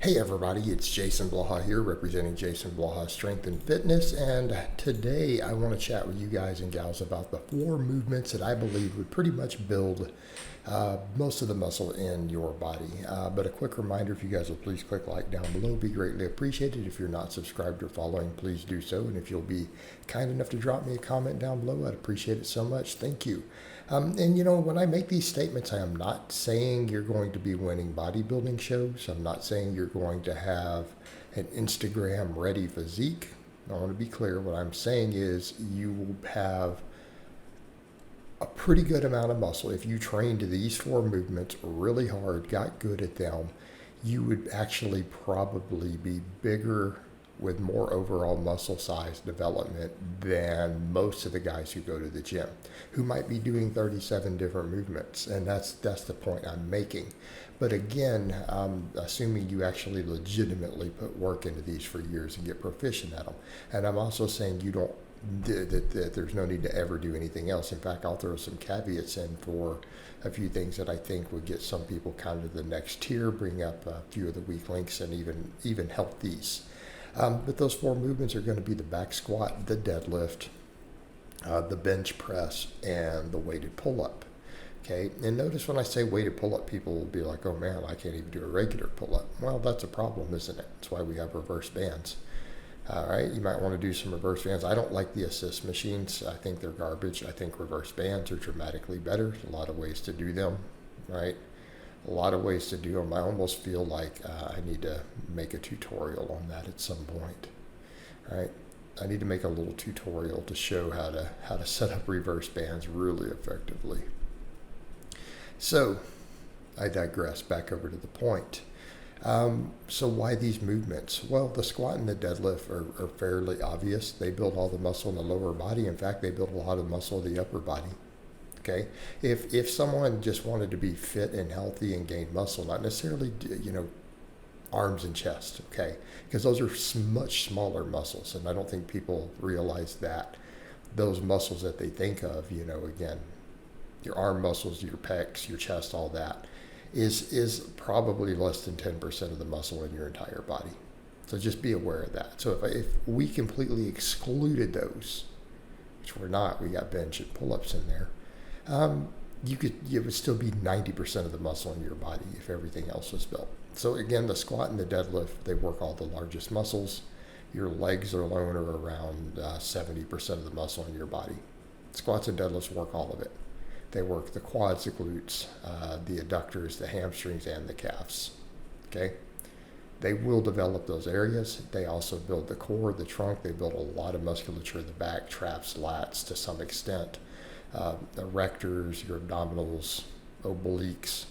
Hey everybody, it's Jason Blaha here, representing Jason Blaha Strength and Fitness, and today I want to chat with you guys and gals about the 4 movements that I believe would pretty much build most of the muscle in your body. But a quick reminder, if you guys will please click like down below, be greatly appreciated. If you're not subscribed or following, please do so, and if you'll be kind enough to drop me a comment down below, I'd appreciate it so much. Thank you. When I make these statements, I am not saying you're going to be winning bodybuilding shows. I'm not saying you're going to have an Instagram ready physique. I want to be clear. What I'm saying is you will have a pretty good amount of muscle. If you trained these 4 movements really hard, got good at them, you would actually probably be bigger with more overall muscle size development than most of the guys who go to the gym, who might be doing 37 different movements. And that's the point I'm making. But again, assuming you actually legitimately put work into these for years and get proficient at them. And I'm also saying you don't, that there's no need to ever do anything else. In fact, I'll throw some caveats in for a few things that I think would get some people kind of to the next tier, bring up a few of the weak links, and even help these. But those 4 movements are going to be the back squat, the deadlift, the bench press, and the weighted pull-up. Okay, and notice when I say weighted pull-up, people will be like, oh man, I can't even do a regular pull-up. Well, that's a problem, isn't it? That's why we have reverse bands. All right, you might want to do some reverse bands. I don't like the assist machines. I think they're garbage. I think reverse bands are dramatically better. There's a lot of ways to do them, right? A lot of ways to do them. I almost feel like I need to make a tutorial on that at some point, right? I need to make a little tutorial to show how to set up reverse bands really effectively. So I digress. Back over to the point. So why these movements? Well, the squat and the deadlift are fairly obvious. They build all the muscle in the lower body. In fact, they build a lot of muscle in the upper body. Okay, if someone just wanted to be fit and healthy and gain muscle, not necessarily arms and chest, okay, because those are much smaller muscles, and I don't think people realize that those muscles that they think of, again, your arm muscles, your pecs, your chest, all that is probably less than 10% of the muscle in your entire body. So just be aware of that. So if we completely excluded those, which we're not, we got bench and pull-ups in there. It would still be 90% of the muscle in your body if everything else was built. So again, the squat and the deadlift, they work all the largest muscles. Your legs alone are around 70% of the muscle in your body. Squats and deadlifts work all of it. They work the quads, the glutes, the adductors, the hamstrings, and the calves. Okay? They will develop those areas. They also build the core, the trunk. They build a lot of musculature in the back, traps, lats to some extent. Erectors, your abdominals, obliques,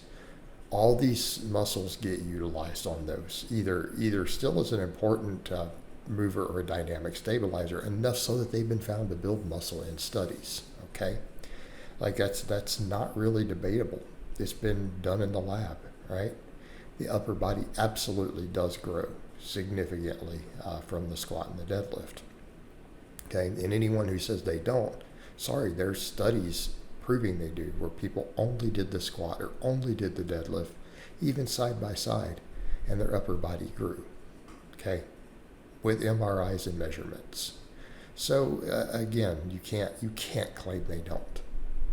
all these muscles get utilized on those, either still as an important mover or a dynamic stabilizer, enough so that they've been found to build muscle in studies. Okay, like that's not really debatable. It's been done in the lab, right? The upper body absolutely does grow significantly from the squat and the deadlift. Okay, and anyone who says they don't, sorry, there's studies proving they do, where people only did the squat or only did the deadlift, even side by side, and their upper body grew, okay, with MRIs and measurements. So again, you can't claim they don't.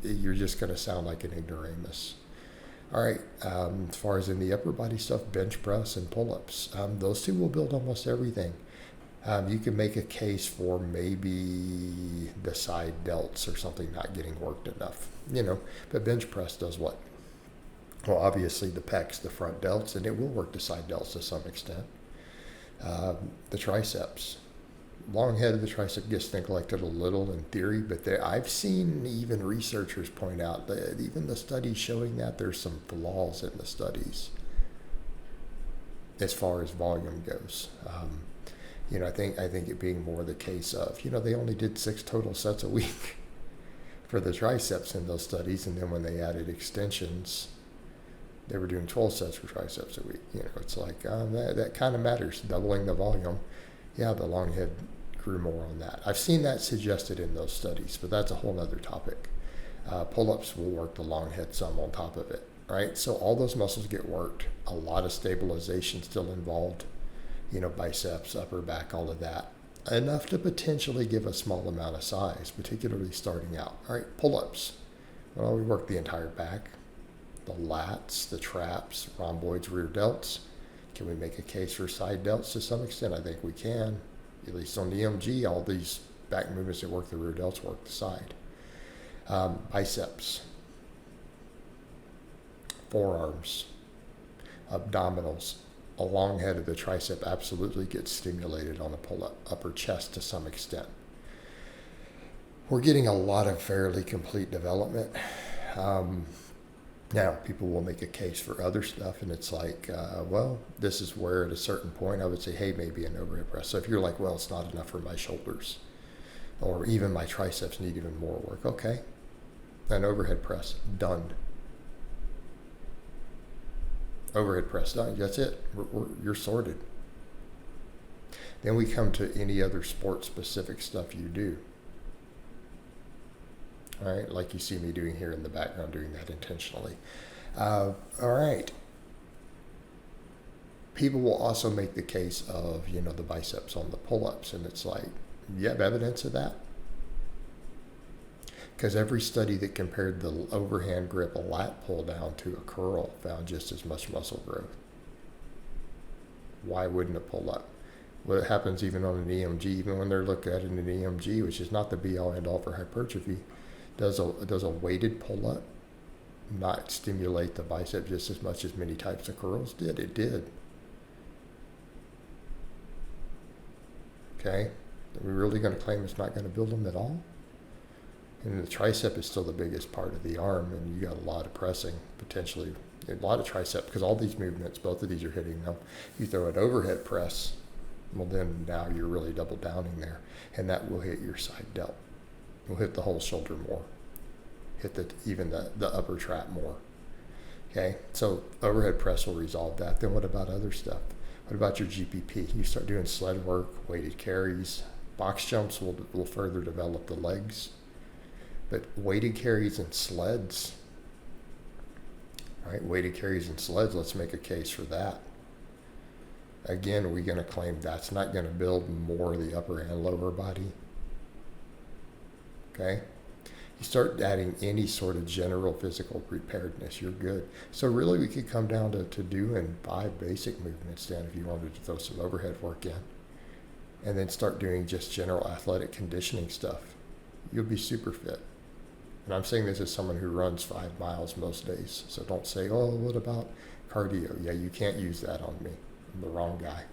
You're just going to sound like an ignoramus. All right, as far as in the upper body stuff, bench press and pull-ups, those two will build almost everything. You can make a case for maybe the side delts or something not getting worked enough, but bench press does what? Well, obviously the pecs, the front delts, and it will work the side delts to some extent. The triceps, long head of the tricep gets neglected a little in theory, but I've seen even researchers point out that even the studies showing that there's some flaws in the studies as far as volume goes. I think it being more the case of, they only did 6 total sets a week for the triceps in those studies, and then when they added extensions, they were doing 12 sets for triceps a week. It's like that kind of matters. Doubling the volume, yeah, the long head grew more on that. I've seen that suggested in those studies, but that's a whole other topic. Pull-ups will work the long head some on top of it. right? So all those muscles get worked. A lot of stabilization still involved, biceps, upper back, all of that. Enough to potentially give a small amount of size, particularly starting out. All right, pull-ups. Well, we work the entire back, the lats, the traps, rhomboids, rear delts. Can we make a case for side delts to some extent? I think we can. At least on the EMG, all these back movements that work the rear delts work the side. Biceps, forearms, abdominals. A long head of the tricep absolutely gets stimulated on a pull-up, upper chest to some extent. We're getting a lot of fairly complete development. Now, people will make a case for other stuff, and it's like, this is where at a certain point I would say, hey, maybe an overhead press. So if you're like, well, it's not enough for my shoulders, or even my triceps need even more work, okay, an overhead press, done. Overhead press done. That's it. You're sorted. Then we come to any other sport-specific stuff you do. All right, like you see me doing here in the background, doing that intentionally. All right. People will also make the case of, the biceps on the pull-ups, and it's like, you have evidence of that? Because every study that compared the overhand grip, a lat pull down to a curl, found just as much muscle growth. Why wouldn't it pull up? Well, it happens even on an EMG, even when they're looking at it in an EMG, which is not the be-all end-all for hypertrophy. Does a weighted pull-up not stimulate the bicep just as much as many types of curls did? It did. Okay? Are we really going to claim it's not going to build them at all? And the tricep is still the biggest part of the arm, and you got a lot of pressing, potentially a lot of tricep, because all these movements, both of these are hitting them. You throw an overhead press, well, then now you're really double downing there, and that will hit your side delt. Will hit the whole shoulder more, hit even the upper trap more. Okay, so overhead press will resolve that. Then what about other stuff? What about your GPP? You start doing sled work, weighted carries, box jumps will further develop the legs. But weighted carries and sleds, right? Weighted carries and sleds, let's make a case for that. Again, are we going to claim that's not going to build more of the upper and lower body? Okay? You start adding any sort of general physical preparedness, you're good. So really we could come down to doing 5 basic movements then if you wanted to throw some overhead work in. And then start doing just general athletic conditioning stuff. You'll be super fit. And I'm saying this as someone who runs 5 miles most days. So don't say, oh, what about cardio? Yeah, you can't use that on me. I'm the wrong guy.